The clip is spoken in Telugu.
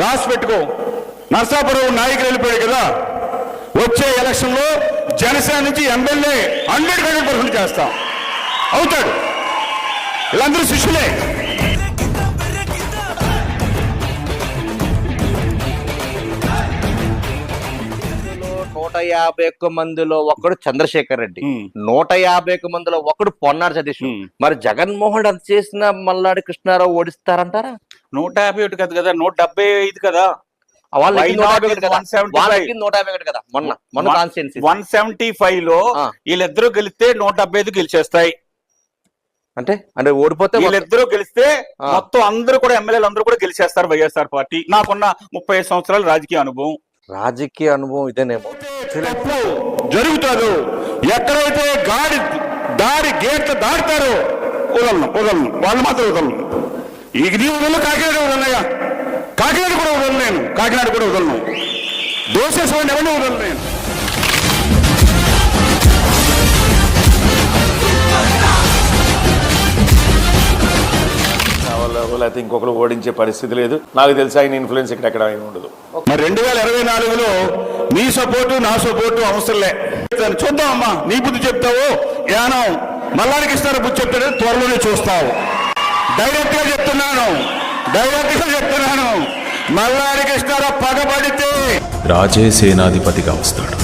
రాసి పెట్టుకో. నర్సాపురం నాయకులు వెళ్ళిపోయాడు కదా, వచ్చే ఎలక్షన్లో జనసేన నుంచి ఎమ్మెల్యే 100% చేస్తాం. అవుతాడు. వీళ్ళందరూ శిష్యులే. 151 మందిలో ఒకడు చంద్రశేఖర్ రెడ్డి, 151 మందిలో ఒకడు పొన్నాడు సతీష్. మరి జగన్మోహన్ రెడ్డి చేసిన మల్లాడి కృష్ణారావు ఓడిస్తారంటారా? 151 కాదు కదా, 175 కదా. వాళ్ళకి 151 కదా. మొన్న కాన్స్టిట్యున్సీ 175 లో వీళ్ళిద్దరూ గెలిస్తే 175 గెలిచేస్తాయి. అంటే ఓడిపోతే వీళ్ళిద్దరూ గెలిస్తే మొత్తం అందరూ కూడా ఎమ్మెల్యేలు అందరూ కూడా గెలిచేస్తారు వైఎస్ఆర్ పార్టీ. నాకున్న 35 సంవత్సరాల రాజకీయ అనుభవం ఇదేనేమో. జరుగుతాడు. ఎక్కడైతే దారి గేట్లు దాటుతారో వదలను, వాళ్ళు మాత్రం వదలను. ఇది వదలను. కాకినాడ వదలనయ్యా, కాకినాడ కూడా వదలను నేను, కాకినాడ కూడా వదలను. దోషేశ్వరుని ఎవరిని వదలను నేను. లేకపోతే ఇంకొకరు ఓడించే పరిస్థితి లేదు. నాకు తెలిసి ఆయన ఇన్ఫ్లుయెన్స్ ఎక్కడ ఉండదు. మరి 2024లో నీ సపోర్టు నా సపోర్టు అవసరంలే. చూద్దాం అమ్మా, నీ బుద్ధి చెప్తావు యానం మల్లాడికి ఇస్తారో బుద్ధి చెప్తాడు, త్వరలోనే చూస్తావు. డైరెక్ట్ గా చెప్తున్నాను, మల్లాడికి ఇస్తారో పగబడితే రాజే సేనాధిపతిగా వస్తాడు.